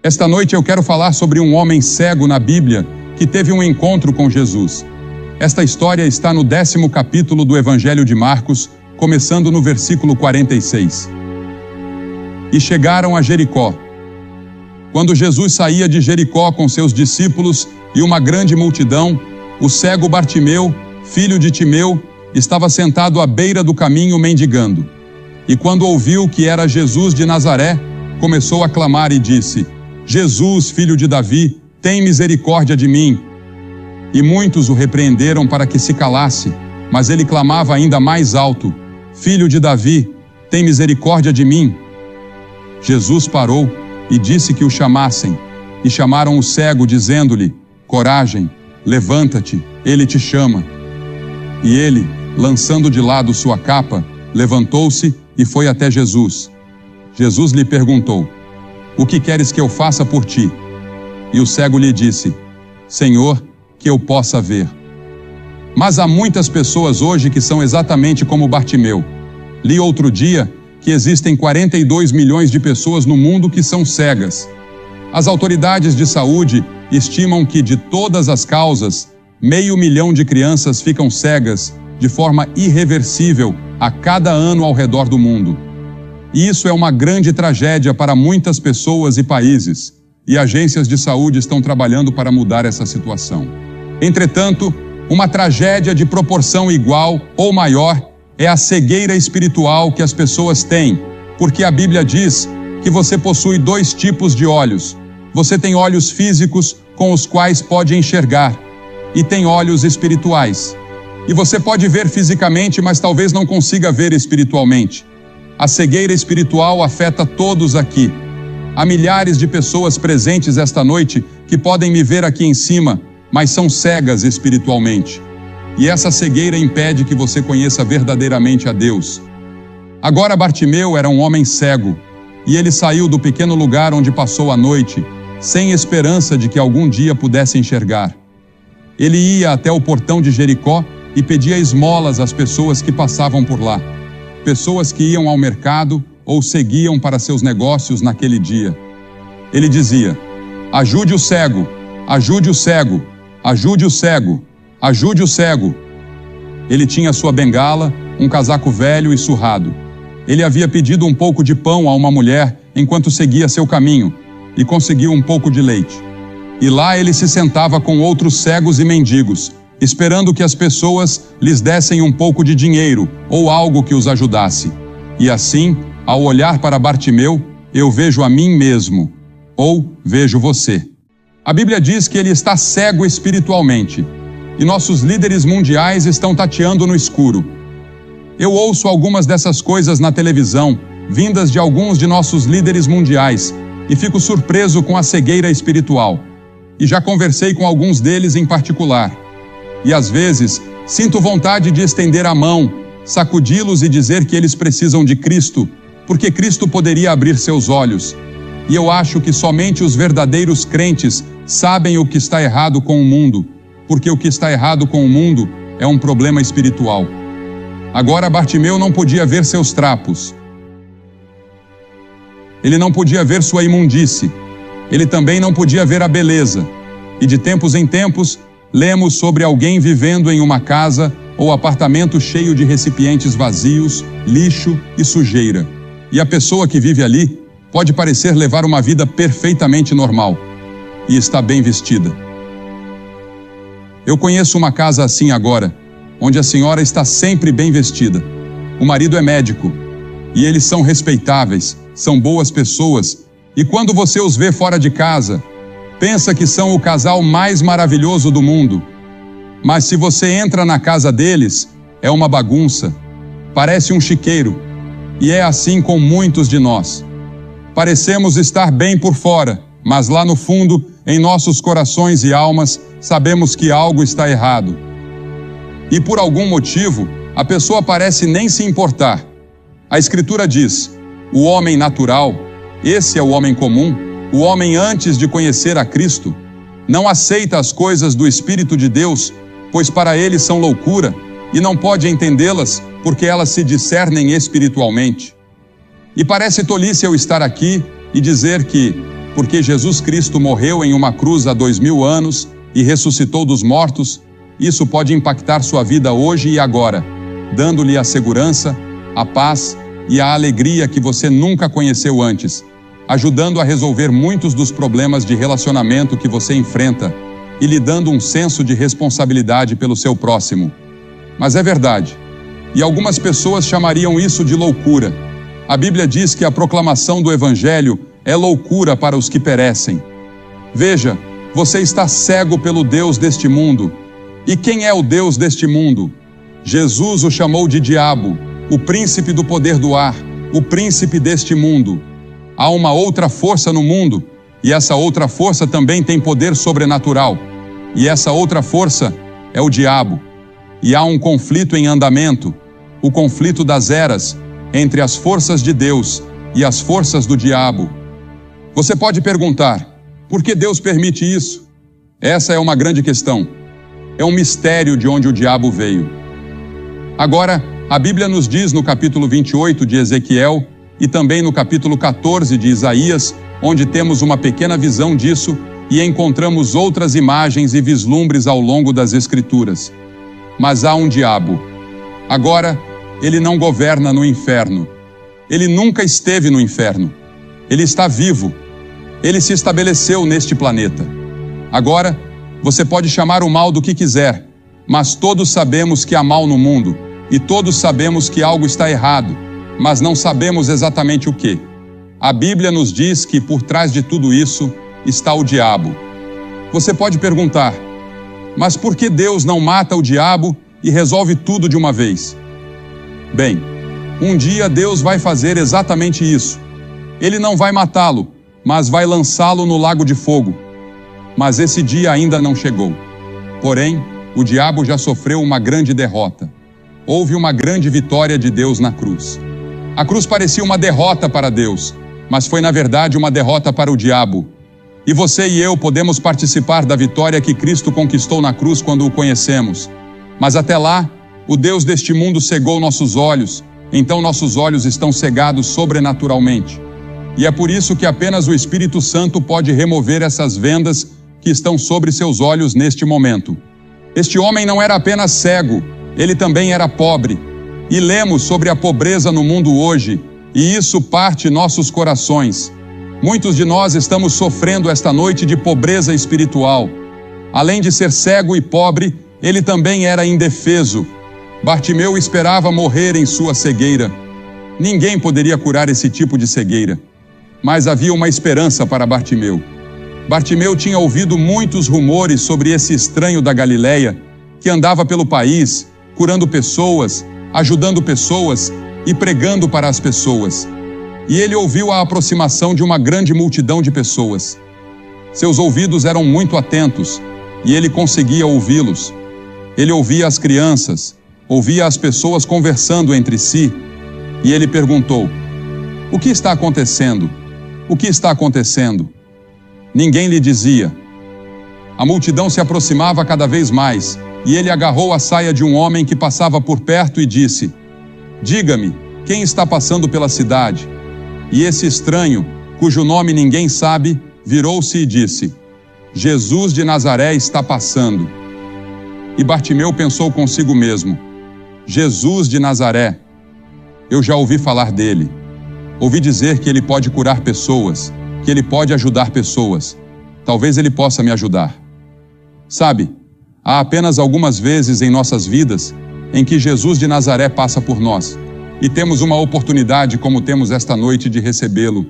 Esta noite eu quero falar sobre um homem cego na Bíblia que teve um encontro com Jesus. Esta história está no 10º capítulo do Evangelho de Marcos, começando no versículo 46. E chegaram a Jericó. Quando Jesus saía de Jericó com seus discípulos e uma grande multidão, o cego Bartimeu, filho de Timeu, estava sentado à beira do caminho mendigando. E quando ouviu que era Jesus de Nazaré, começou a clamar e disse: Jesus, filho de Davi, tem misericórdia de mim. E muitos o repreenderam para que se calasse, mas ele clamava ainda mais alto: Filho de Davi, tem misericórdia de mim. Jesus parou e disse que o chamassem, e chamaram o cego, dizendo-lhe: Coragem, levanta-te, ele te chama. E ele, lançando de lado sua capa, levantou-se e foi até Jesus. Jesus lhe perguntou: O que queres que eu faça por ti? E o cego lhe disse: Senhor, que eu possa ver. Mas há muitas pessoas hoje que são exatamente como Bartimeu. Li outro dia que existem 42 milhões de pessoas no mundo que são cegas. As autoridades de saúde estimam que, de todas as causas, 500 mil de crianças ficam cegas de forma irreversível a cada ano ao redor do mundo. E isso é uma grande tragédia para muitas pessoas e países, e agências de saúde estão trabalhando para mudar essa situação. Entretanto, uma tragédia de proporção igual ou maior é a cegueira espiritual que as pessoas têm, porque a Bíblia diz que você possui 2 tipos de olhos. Você tem olhos físicos com os quais pode enxergar, e tem olhos espirituais. E você pode ver fisicamente, mas talvez não consiga ver espiritualmente. A cegueira espiritual afeta todos aqui. Há milhares de pessoas presentes esta noite que podem me ver aqui em cima, mas são cegas espiritualmente. E essa cegueira impede que você conheça verdadeiramente a Deus. Agora Bartimeu era um homem cego, e ele saiu do pequeno lugar onde passou a noite, sem esperança de que algum dia pudesse enxergar. Ele ia até o portão de Jericó e pedia esmolas às pessoas que passavam por lá. Pessoas que iam ao mercado ou seguiam para seus negócios naquele dia. Ele dizia: ajude o cego, ajude o cego, ajude o cego, ajude o cego. Ele tinha sua bengala, um casaco velho e surrado. Ele havia pedido um pouco de pão a uma mulher enquanto seguia seu caminho e conseguiu um pouco de leite. E lá ele se sentava com outros cegos e mendigos, esperando que as pessoas lhes dessem um pouco de dinheiro ou algo que os ajudasse. E assim, ao olhar para Bartimeu, eu vejo a mim mesmo, ou vejo você. A Bíblia diz que ele está cego espiritualmente, e nossos líderes mundiais estão tateando no escuro. Eu ouço algumas dessas coisas na televisão, vindas de alguns de nossos líderes mundiais, e fico surpreso com a cegueira espiritual. E já conversei com alguns deles em particular. E às vezes, sinto vontade de estender a mão, sacudi-los e dizer que eles precisam de Cristo, porque Cristo poderia abrir seus olhos. E eu acho que somente os verdadeiros crentes sabem o que está errado com o mundo, porque o que está errado com o mundo é um problema espiritual. Agora Bartimeu não podia ver seus trapos. Ele não podia ver sua imundície. Ele também não podia ver a beleza. E de tempos em tempos, lemos sobre alguém vivendo em uma casa ou apartamento cheio de recipientes vazios, lixo e sujeira. E a pessoa que vive ali pode parecer levar uma vida perfeitamente normal e está bem vestida. Eu conheço uma casa assim agora, onde a senhora está sempre bem vestida. O marido é médico e eles são respeitáveis, são boas pessoas, e quando você os vê fora de casa, pensa que são o casal mais maravilhoso do mundo. Mas se você entra na casa deles, é uma bagunça, parece um chiqueiro, e é assim com muitos de nós. Parecemos estar bem por fora, mas lá no fundo, em nossos corações e almas, sabemos que algo está errado. E por algum motivo, a pessoa parece nem se importar. A Escritura diz: o homem natural, esse é o homem comum, o homem antes de conhecer a Cristo, não aceita as coisas do Espírito de Deus, pois para ele são loucura, e não pode entendê-las, porque elas se discernem espiritualmente. E parece tolice eu estar aqui e dizer que porque Jesus Cristo morreu em uma cruz há 2000 anos e ressuscitou dos mortos, isso pode impactar sua vida hoje e agora, dando-lhe a segurança, a paz e a alegria que você nunca conheceu antes, ajudando a resolver muitos dos problemas de relacionamento que você enfrenta e lhe dando um senso de responsabilidade pelo seu próximo. Mas é verdade, e algumas pessoas chamariam isso de loucura. A Bíblia diz que a proclamação do Evangelho é loucura para os que perecem. Veja, você está cego pelo Deus deste mundo. E quem é o Deus deste mundo? Jesus o chamou de diabo, o príncipe do poder do ar, o príncipe deste mundo. Há uma outra força no mundo, e essa outra força também tem poder sobrenatural. E essa outra força é o diabo. E há um conflito em andamento, o conflito das eras, entre as forças de Deus e as forças do diabo. Você pode perguntar, por que Deus permite isso? Essa é uma grande questão. É um mistério de onde o diabo veio. Agora, a Bíblia nos diz no capítulo 28 de Ezequiel e também no capítulo 14 de Isaías, onde temos uma pequena visão disso e encontramos outras imagens e vislumbres ao longo das Escrituras. Mas há um diabo. Agora, ele não governa no inferno. Ele nunca esteve no inferno. Ele está vivo. Ele se estabeleceu neste planeta. Agora, você pode chamar o mal do que quiser, mas todos sabemos que há mal no mundo, e todos sabemos que algo está errado, mas não sabemos exatamente o que. A Bíblia nos diz que por trás de tudo isso está o diabo. Você pode perguntar, mas por que Deus não mata o diabo e resolve tudo de uma vez? Bem, um dia Deus vai fazer exatamente isso. Ele não vai matá-lo, mas vai lançá-lo no lago de fogo. Mas esse dia ainda não chegou. Porém, o diabo já sofreu uma grande derrota. Houve uma grande vitória de Deus na cruz. A cruz parecia uma derrota para Deus, mas foi na verdade uma derrota para o diabo. E você e eu podemos participar da vitória que Cristo conquistou na cruz quando o conhecemos. Mas até lá, o Deus deste mundo cegou nossos olhos, então nossos olhos estão cegados sobrenaturalmente. E é por isso que apenas o Espírito Santo pode remover essas vendas que estão sobre seus olhos neste momento. Este homem não era apenas cego, ele também era pobre. E lemos sobre a pobreza no mundo hoje, e isso parte nossos corações. Muitos de nós estamos sofrendo esta noite de pobreza espiritual. Além de ser cego e pobre, ele também era indefeso. Bartimeu esperava morrer em sua cegueira. Ninguém poderia curar esse tipo de cegueira. Mas havia uma esperança para Bartimeu. Bartimeu tinha ouvido muitos rumores sobre esse estranho da Galileia, que andava pelo país, curando pessoas, ajudando pessoas e pregando para as pessoas. E ele ouviu a aproximação de uma grande multidão de pessoas. Seus ouvidos eram muito atentos, e ele conseguia ouvi-los. Ele ouvia as crianças, ouvia as pessoas conversando entre si, e ele perguntou, o que está acontecendo? O que está acontecendo? Ninguém lhe dizia. A multidão se aproximava cada vez mais, e ele agarrou a saia de um homem que passava por perto e disse, diga-me, quem está passando pela cidade? E esse estranho, cujo nome ninguém sabe, virou-se e disse, Jesus de Nazaré está passando. E Bartimeu pensou consigo mesmo, Jesus de Nazaré, eu já ouvi falar dele. Ouvi dizer que ele pode curar pessoas, que ele pode ajudar pessoas. Talvez ele possa me ajudar. Sabe, há apenas algumas vezes em nossas vidas em que Jesus de Nazaré passa por nós e temos uma oportunidade como temos esta noite de recebê-lo.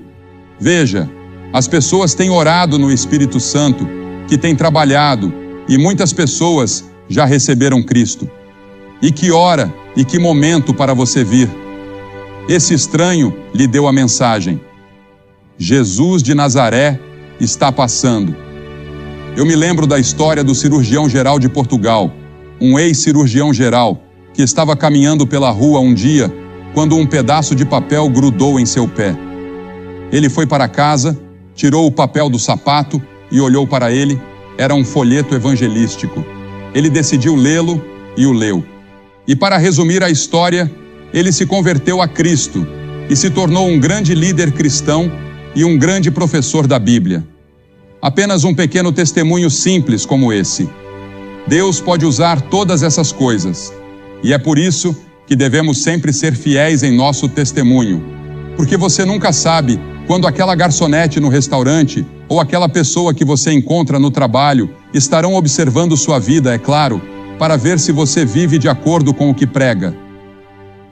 Veja, as pessoas têm orado no Espírito Santo, que tem trabalhado, e muitas pessoas já receberam Cristo. E que hora e que momento para você vir. Esse estranho lhe deu a mensagem. Jesus de Nazaré está passando. Eu me lembro da história do cirurgião-geral de Portugal, um ex-cirurgião-geral, que estava caminhando pela rua um dia, quando um pedaço de papel grudou em seu pé. Ele foi para casa, tirou o papel do sapato e olhou para ele. Era um folheto evangelístico. Ele decidiu lê-lo e o leu. E para resumir a história, ele se converteu a Cristo e se tornou um grande líder cristão e um grande professor da Bíblia. Apenas um pequeno testemunho simples como esse. Deus pode usar todas essas coisas, e é por isso que devemos sempre ser fiéis em nosso testemunho, porque você nunca sabe quando aquela garçonete no restaurante ou aquela pessoa que você encontra no trabalho estarão observando sua vida, é claro, para ver se você vive de acordo com o que prega.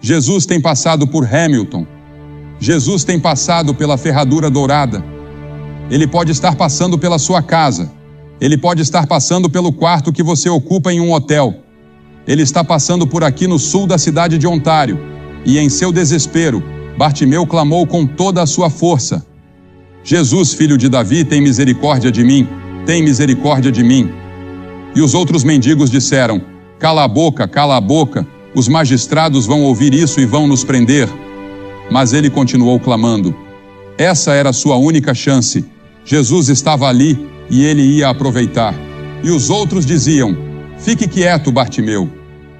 Jesus tem passado por Hamilton. Jesus tem passado pela Ferradura Dourada. Ele pode estar passando pela sua casa. Ele pode estar passando pelo quarto que você ocupa em um hotel. Ele está passando por aqui no sul da cidade de Ontário. E em seu desespero, Bartimeu clamou com toda a sua força: Jesus, filho de Davi, tem misericórdia de mim, tem misericórdia de mim. E os outros mendigos disseram: cala a boca, os magistrados vão ouvir isso e vão nos prender. Mas ele continuou clamando. Essa era a sua única chance. Jesus estava ali e ele ia aproveitar. E os outros diziam: fique quieto, Bartimeu.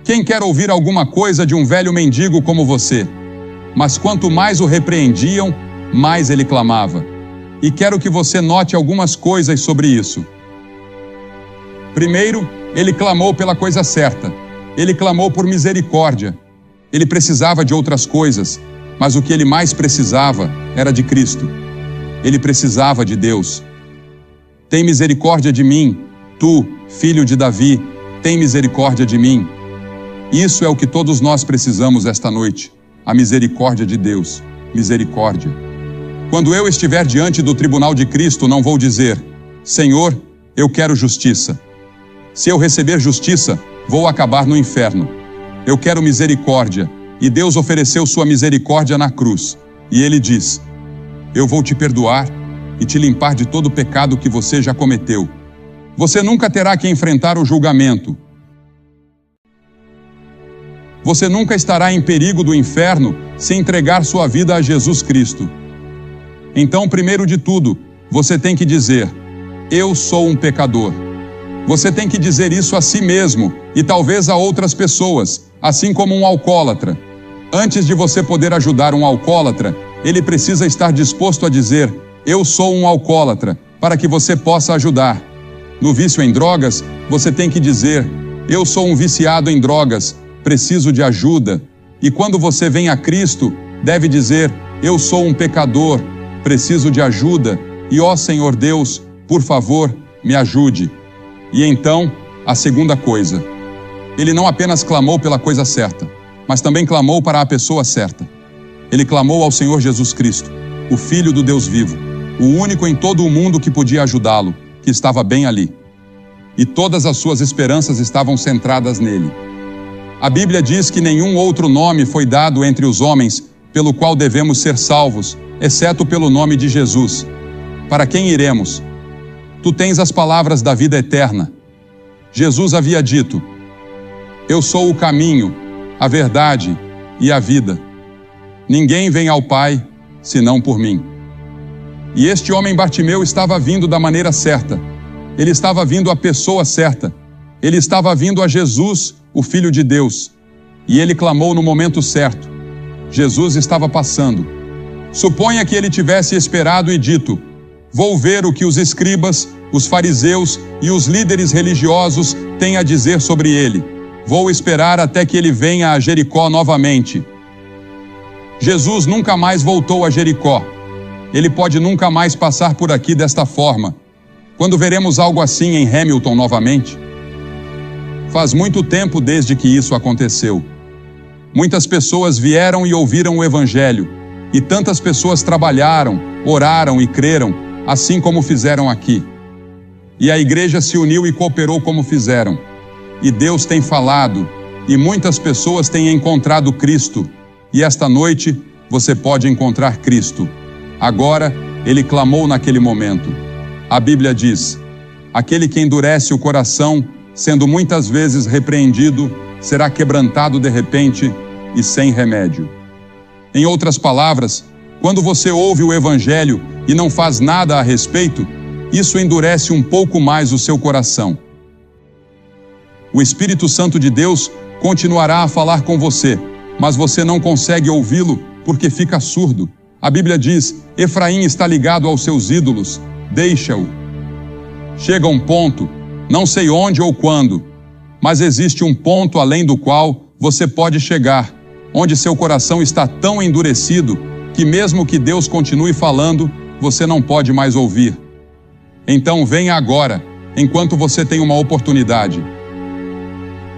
Quem quer ouvir alguma coisa de um velho mendigo como você? Mas quanto mais o repreendiam, mais ele clamava. E quero que você note algumas coisas sobre isso. Primeiro, ele clamou pela coisa certa. Ele clamou por misericórdia. Ele precisava de outras coisas, mas o que ele mais precisava era de Cristo. Ele precisava de Deus. Tem misericórdia de mim, tu, filho de Davi, tem misericórdia de mim. Isso é o que todos nós precisamos esta noite, a misericórdia de Deus. Misericórdia. Quando eu estiver diante do tribunal de Cristo, não vou dizer: Senhor, eu quero justiça. Se eu receber justiça, vou acabar no inferno. Eu quero misericórdia, e Deus ofereceu sua misericórdia na cruz. E ele diz: eu vou te perdoar e te limpar de todo o pecado que você já cometeu. Você nunca terá que enfrentar o julgamento. Você nunca estará em perigo do inferno se entregar sua vida a Jesus Cristo. Então, primeiro de tudo, você tem que dizer: eu sou um pecador. Você tem que dizer isso a si mesmo e talvez a outras pessoas, assim como um alcoólatra. Antes de você poder ajudar um alcoólatra, ele precisa estar disposto a dizer: eu sou um alcoólatra, para que você possa ajudar. No vício em drogas, você tem que dizer: eu sou um viciado em drogas, preciso de ajuda. E quando você vem a Cristo, deve dizer: eu sou um pecador, preciso de ajuda, e ó Senhor Deus, por favor, me ajude. E então, a segunda coisa, ele não apenas clamou pela coisa certa, mas também clamou para a pessoa certa. Ele clamou ao Senhor Jesus Cristo, o Filho do Deus vivo, o único em todo o mundo que podia ajudá-lo, que estava bem ali. E todas as suas esperanças estavam centradas nele. A Bíblia diz que nenhum outro nome foi dado entre os homens pelo qual devemos ser salvos, exceto pelo nome de Jesus. Para quem iremos? Tu tens as palavras da vida eterna. Jesus havia dito: eu sou o caminho, a verdade e a vida. Ninguém vem ao Pai, senão por mim. E este homem Bartimeu estava vindo da maneira certa. Ele estava vindo à pessoa certa. Ele estava vindo a Jesus, o Filho de Deus. E ele clamou no momento certo. Jesus estava passando. Suponha que ele tivesse esperado e dito: vou ver o que os escribas, os fariseus e os líderes religiosos têm a dizer sobre ele. Vou esperar até que ele venha a Jericó novamente. Jesus nunca mais voltou a Jericó. Ele pode nunca mais passar por aqui desta forma. Quando veremos algo assim em Hamilton novamente? Faz muito tempo desde que isso aconteceu. Muitas pessoas vieram e ouviram o Evangelho, e tantas pessoas trabalharam, oraram e creram, assim como fizeram aqui. E a igreja se uniu e cooperou como fizeram. E Deus tem falado, e muitas pessoas têm encontrado Cristo. E esta noite você pode encontrar Cristo. Agora, ele clamou naquele momento. A Bíblia diz: aquele que endurece o coração, sendo muitas vezes repreendido, será quebrantado de repente e sem remédio. Em outras palavras, quando você ouve o Evangelho e não faz nada a respeito, isso endurece um pouco mais o seu coração. O Espírito Santo de Deus continuará a falar com você, mas você não consegue ouvi-lo porque fica surdo. A Bíblia diz: Efraim está ligado aos seus ídolos, deixa-o. Chega um ponto, não sei onde ou quando, mas existe um ponto além do qual você pode chegar, onde seu coração está tão endurecido que mesmo que Deus continue falando, você não pode mais ouvir. Então venha agora, enquanto você tem uma oportunidade.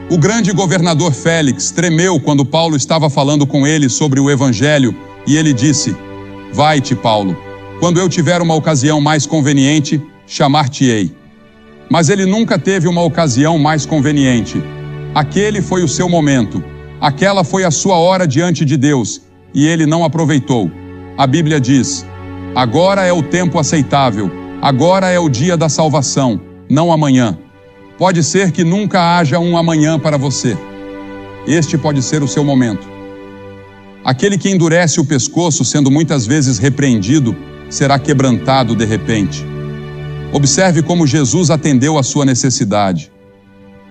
O grande governador Félix tremeu quando Paulo estava falando com ele sobre o Evangelho e ele disse: Vai-te, Paulo, quando eu tiver uma ocasião mais conveniente, chamar-te-ei. Mas ele nunca teve uma ocasião mais conveniente. Aquele foi o seu momento, aquela foi a sua hora diante de Deus, e ele não aproveitou. A Bíblia diz: agora é o tempo aceitável, agora é o dia da salvação, não amanhã. Pode ser que nunca haja um amanhã para você. Este pode ser o seu momento. Aquele que endurece o pescoço, sendo muitas vezes repreendido, será quebrantado de repente. Observe como Jesus atendeu à sua necessidade.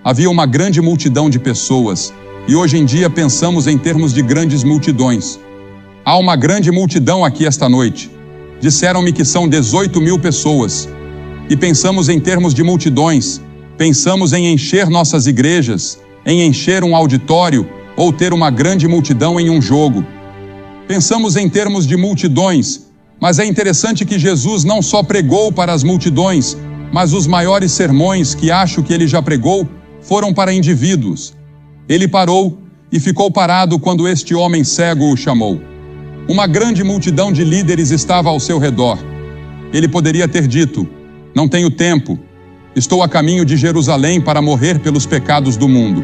Havia uma grande multidão de pessoas, e hoje em dia pensamos em termos de grandes multidões. Há uma grande multidão aqui esta noite. Disseram-me que são 18.000 pessoas. E pensamos em termos de multidões. Pensamos em encher nossas igrejas, em encher um auditório ou ter uma grande multidão em um jogo. Pensamos em termos de multidões, mas é interessante que Jesus não só pregou para as multidões, mas os maiores sermões que acho que ele já pregou foram para indivíduos. Ele parou e ficou parado quando este homem cego o chamou. Uma grande multidão de líderes estava ao seu redor. Ele poderia ter dito: não tenho tempo, estou a caminho de Jerusalém para morrer pelos pecados do mundo.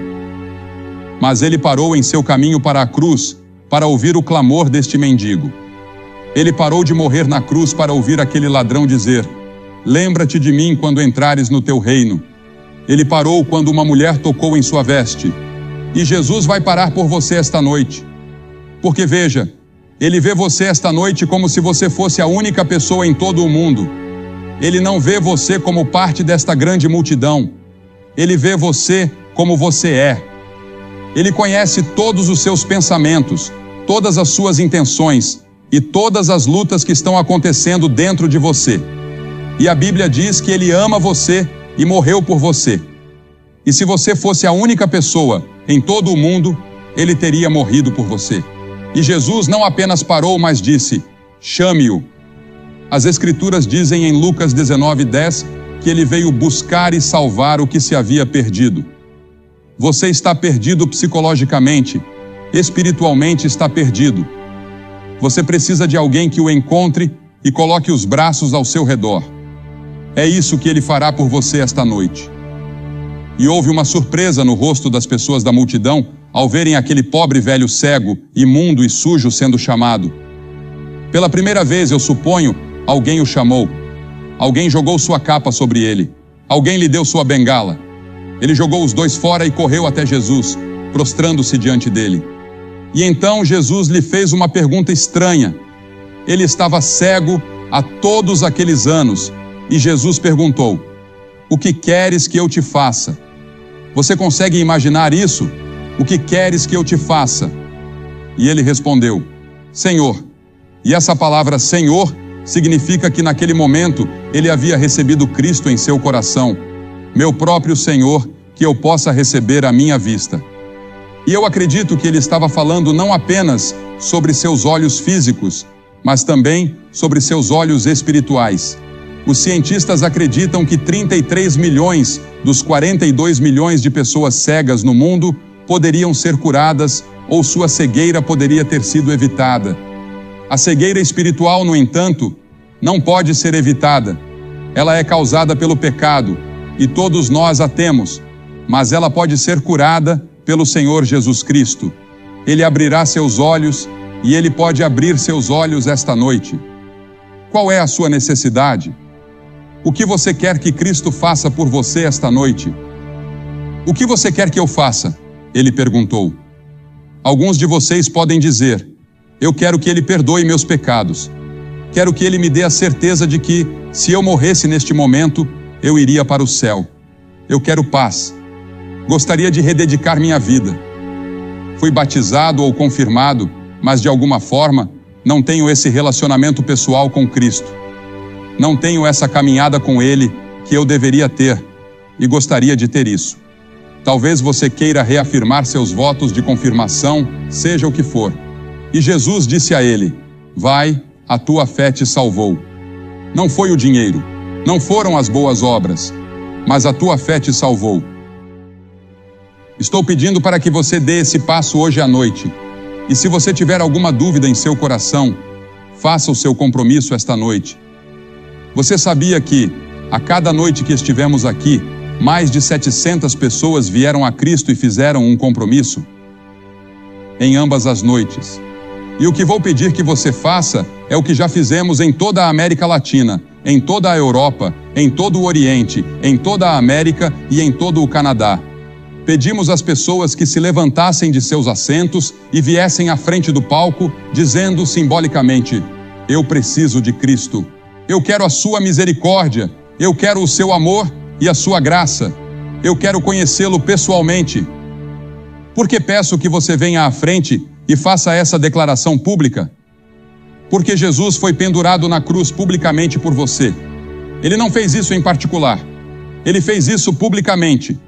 Mas ele parou em seu caminho para a cruz para ouvir o clamor deste mendigo. Ele parou de morrer na cruz para ouvir aquele ladrão dizer: lembra-te de mim quando entrares no teu reino. Ele parou quando uma mulher tocou em sua veste. E Jesus vai parar por você esta noite. Porque veja, ele vê você esta noite como se você fosse a única pessoa em todo o mundo. Ele não vê você como parte desta grande multidão. Ele vê você como você é. Ele conhece todos os seus pensamentos, todas as suas intenções e todas as lutas que estão acontecendo dentro de você. E a Bíblia diz que ele ama você e morreu por você. E se você fosse a única pessoa em todo o mundo, ele teria morrido por você. E Jesus não apenas parou, mas disse: chame-o. As Escrituras dizem em Lucas 19:10 que ele veio buscar e salvar o que se havia perdido. Você está perdido psicologicamente, espiritualmente está perdido. Você precisa de alguém que o encontre e coloque os braços ao seu redor. É isso que ele fará por você esta noite. E houve uma surpresa no rosto das pessoas da multidão ao verem aquele pobre velho cego, imundo e sujo sendo chamado. Pela primeira vez, eu suponho, alguém o chamou. Alguém jogou sua capa sobre ele. Alguém lhe deu sua bengala. Ele jogou os dois fora e correu até Jesus, prostrando-se diante dele. E então Jesus lhe fez uma pergunta estranha. Ele estava cego há todos aqueles anos, e Jesus perguntou: o que queres que eu te faça? Você consegue imaginar isso? O que queres que eu te faça? E ele respondeu: Senhor. E essa palavra Senhor significa que naquele momento ele havia recebido Cristo em seu coração. Meu próprio Senhor, que eu possa receber à minha vista. E eu acredito que ele estava falando não apenas sobre seus olhos físicos, mas também sobre seus olhos espirituais. Os cientistas acreditam que 33 milhões dos 42 milhões de pessoas cegas no mundo poderiam ser curadas ou sua cegueira poderia ter sido evitada. A cegueira espiritual, no entanto, não pode ser evitada. Ela é causada pelo pecado e todos nós a temos, mas ela pode ser curada pelo Senhor Jesus Cristo. Ele abrirá seus olhos e ele pode abrir seus olhos esta noite. Qual é a sua necessidade? O que você quer que Cristo faça por você esta noite? O que você quer que eu faça? Ele perguntou. Alguns de vocês podem dizer: eu quero que ele perdoe meus pecados. Quero que ele me dê a certeza de que, se eu morresse neste momento, eu iria para o céu. Eu quero paz. Gostaria de rededicar minha vida. Fui batizado ou confirmado, mas de alguma forma, não tenho esse relacionamento pessoal com Cristo. Não tenho essa caminhada com Ele que eu deveria ter e gostaria de ter isso. Talvez você queira reafirmar seus votos de confirmação, seja o que for. E Jesus disse a ele: vai, a tua fé te salvou. Não foi o dinheiro, não foram as boas obras, mas a tua fé te salvou. Estou pedindo para que você dê esse passo hoje à noite. E se você tiver alguma dúvida em seu coração, faça o seu compromisso esta noite. Você sabia que, a cada noite que estivemos aqui, mais de 700 pessoas vieram a Cristo e fizeram um compromisso? Em ambas as noites. E o que vou pedir que você faça é o que já fizemos em toda a América Latina, em toda a Europa, em todo o Oriente, em toda a América e em todo o Canadá. Pedimos às pessoas que se levantassem de seus assentos e viessem à frente do palco, dizendo simbolicamente: eu preciso de Cristo. Eu quero a sua misericórdia. Eu quero o seu amor e a sua graça. Eu quero conhecê-lo pessoalmente. Por que peço que você venha à frente e faça essa declaração pública? Porque Jesus foi pendurado na cruz publicamente por você. Ele não fez isso em particular. Ele fez isso publicamente.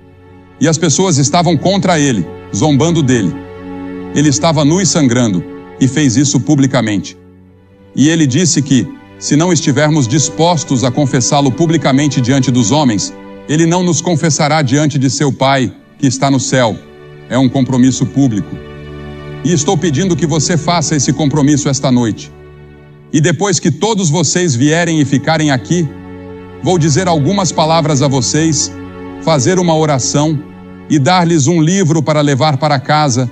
E as pessoas estavam contra ele, zombando dele. Ele estava nu e sangrando, e fez isso publicamente. E ele disse que, se não estivermos dispostos a confessá-lo publicamente diante dos homens, ele não nos confessará diante de seu Pai, que está no céu. É um compromisso público. E estou pedindo que você faça esse compromisso esta noite. E depois que todos vocês vierem e ficarem aqui, vou dizer algumas palavras a vocês, fazer uma oração e dar-lhes um livro para levar para casa,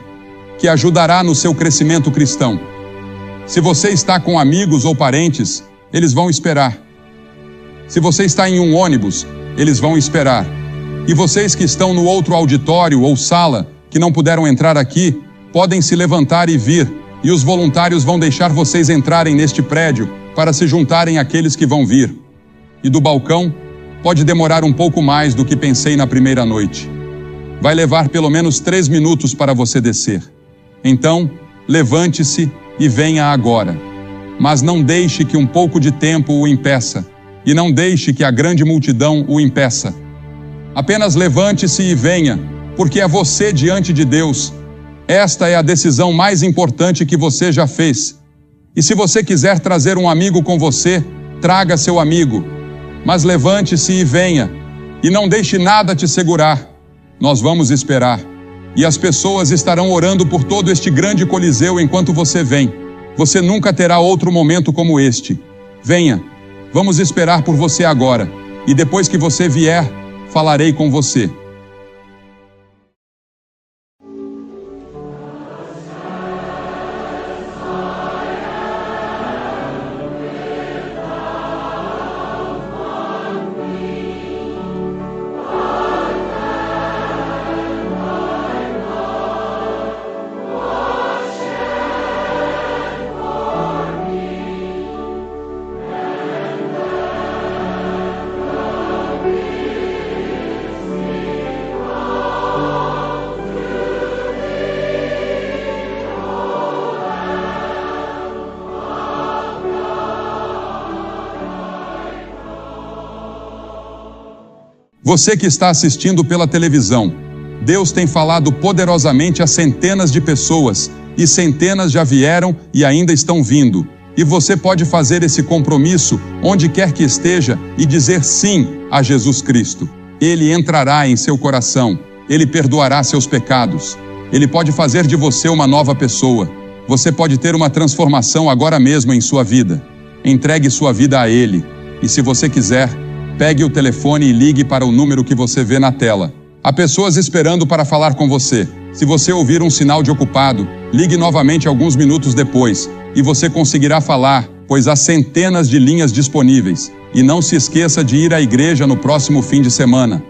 que ajudará no seu crescimento cristão. Se você está com amigos ou parentes, eles vão esperar. Se você está em um ônibus, eles vão esperar. E vocês que estão no outro auditório ou sala, que não puderam entrar aqui, podem se levantar e vir, e os voluntários vão deixar vocês entrarem neste prédio para se juntarem àqueles que vão vir. E do balcão, pode demorar um pouco mais do que pensei na primeira noite. Vai levar pelo menos 3 minutos para você descer. Então, levante-se e venha agora. Mas não deixe que um pouco de tempo o impeça, e não deixe que a grande multidão o impeça. Apenas levante-se e venha, porque é você diante de Deus. Esta é a decisão mais importante que você já fez. E se você quiser trazer um amigo com você, traga seu amigo. Mas levante-se e venha, e não deixe nada te segurar. Nós vamos esperar. E as pessoas estarão orando por todo este grande coliseu enquanto você vem. Você nunca terá outro momento como este. Venha, vamos esperar por você agora. E depois que você vier, falarei com você. Você que está assistindo pela televisão, Deus tem falado poderosamente a centenas de pessoas, e centenas já vieram e ainda estão vindo. E você pode fazer esse compromisso onde quer que esteja e dizer sim a Jesus Cristo. Ele entrará em seu coração, Ele perdoará seus pecados. Ele pode fazer de você uma nova pessoa. Você pode ter uma transformação agora mesmo em sua vida. Entregue sua vida a Ele. E se você quiser, pegue o telefone e ligue para o número que você vê na tela. Há pessoas esperando para falar com você. Se você ouvir um sinal de ocupado, ligue novamente alguns minutos depois e você conseguirá falar, pois há centenas de linhas disponíveis. E não se esqueça de ir à igreja no próximo fim de semana.